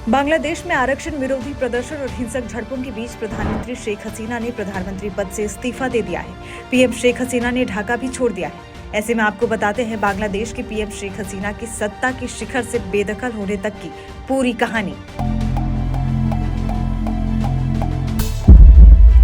बांग्लादेश में आरक्षण विरोधी प्रदर्शन और हिंसक झड़पों के बीच प्रधानमंत्री शेख हसीना ने प्रधानमंत्री पद से इस्तीफा दे दिया है। पीएम शेख हसीना ने ढाका भी छोड़ दिया है। ऐसे में आपको बताते हैं बांग्लादेश के पीएम शेख हसीना की सत्ता के शिखर से बेदखल होने तक की पूरी कहानी।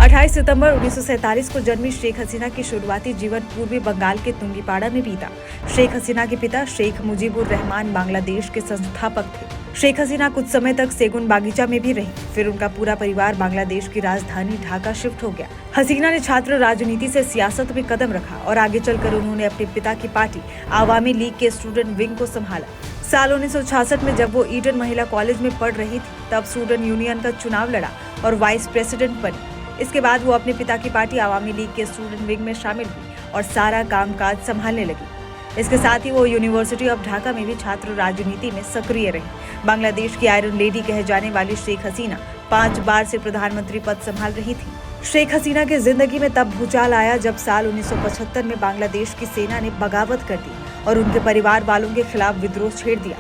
28 सितंबर 1947 को जन्मी शेख हसीना की शुरुआती जीवन पूर्वी बंगाल के तुंगीपाड़ा में बीता। शेख हसीना के पिता शेख मुजीबुर रहमान बांग्लादेश के संस्थापक थे। शेख हसीना कुछ समय तक सेगुन बागीचा में भी रही, फिर उनका पूरा परिवार बांग्लादेश की राजधानी ढाका शिफ्ट हो गया। हसीना ने छात्र राजनीति से सियासत में कदम रखा और आगे चलकर उन्होंने अपने पिता की पार्टी आवामी लीग के स्टूडेंट विंग को संभाला। साल 1966 में जब वो ईडन महिला कॉलेज में पढ़ रही थी, तब स्टूडेंट यूनियन का चुनाव लड़ा और वाइस प्रेसिडेंट बनी। इसके बाद वो अपने पिता की पार्टी आवामी लीग के स्टूडेंट विंग में शामिल हुई और सारा कामकाज संभालने लगी। इसके साथ ही वो यूनिवर्सिटी ऑफ ढाका में भी छात्र राजनीति में सक्रिय रही। बांग्लादेश की आयरन लेडी कहे जाने वाली शेख हसीना 5 बार से प्रधानमंत्री पद संभाल रही थी। शेख हसीना की जिंदगी में तब भूचाल आया जब साल 1975 में बांग्लादेश की सेना ने बगावत कर दी और उनके परिवार वालों के खिलाफ विद्रोह छेड़ दिया।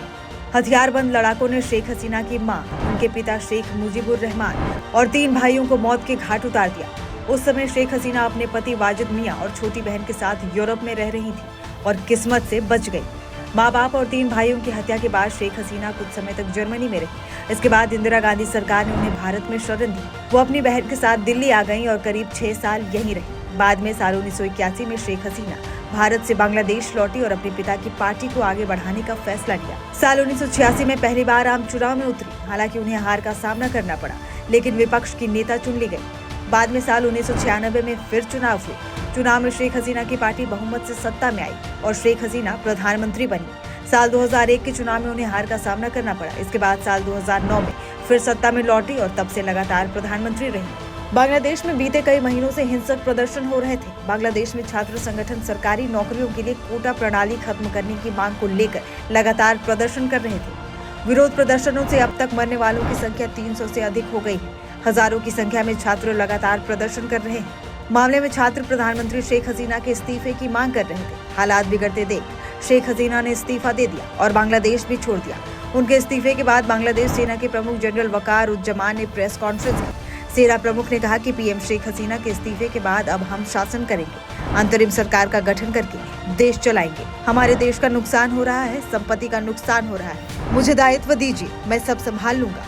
हथियारबंद लड़ाकों ने शेख हसीना की मां, उनके पिता शेख मुजीबुर रहमान और 3 भाइयों को मौत के घाट उतार दिया। उस समय शेख हसीना अपने पति वाजिद मियां और छोटी बहन के साथ यूरोप में रह रही थी और किस्मत से बच गई। माँ बाप और 3 भाइयों की हत्या के बाद शेख हसीना कुछ समय तक जर्मनी में रही। इसके बाद इंदिरा गांधी सरकार ने उन्हें भारत में शरण दी। वो अपनी बहन के साथ दिल्ली आ गईं और करीब 6 साल यहीं रही। बाद में साल 1981 में शेख हसीना भारत से बांग्लादेश लौटी और अपने पिता की पार्टी को आगे बढ़ाने का फैसला लिया। साल 1986 में पहली बार आम चुनाव में उतरी। हालांकि उन्हें हार का सामना करना पड़ा, लेकिन विपक्ष की नेता चुन ली गई। बाद में साल 1996 में फिर चुनाव हुए। चुनाव में शेख हसीना की पार्टी बहुमत से सत्ता में आई और शेख हसीना प्रधानमंत्री बनी। साल 2001 के चुनाव में उन्हें हार का सामना करना पड़ा। इसके बाद साल 2009 में फिर सत्ता में लौटी और तब से लगातार प्रधानमंत्री रही। बांग्लादेश में बीते कई महीनों से हिंसक प्रदर्शन हो रहे थे। बांग्लादेश में छात्र संगठन सरकारी नौकरियों के लिए कोटा प्रणाली खत्म करने की मांग को लेकर लगातार प्रदर्शन कर रहे थे। विरोध प्रदर्शनों से अब तक मरने वालों की संख्या 300 से अधिक हो गई है। हजारों की संख्या में छात्र लगातार प्रदर्शन कर रहे हैं। मामले में छात्र प्रधानमंत्री शेख हसीना के इस्तीफे की मांग कर रहे थे। हालात बिगड़ते देख शेख हसीना ने इस्तीफा दे दिया और बांग्लादेश भी छोड़ दिया। उनके इस्तीफे के बाद बांग्लादेश सेना के प्रमुख जनरल वकार उज्जमान ने प्रेस कॉन्फ्रेंस की। सेना प्रमुख ने कहा कि पीएम शेख हसीना के इस्तीफे के बाद अब हम शासन करेंगे, अंतरिम सरकार का गठन करके देश चलाएंगे। हमारे देश का नुकसान हो रहा है, संपत्ति का नुकसान हो रहा है। मुझे दायित्व दीजिए, मैं सब संभाल लूंगा।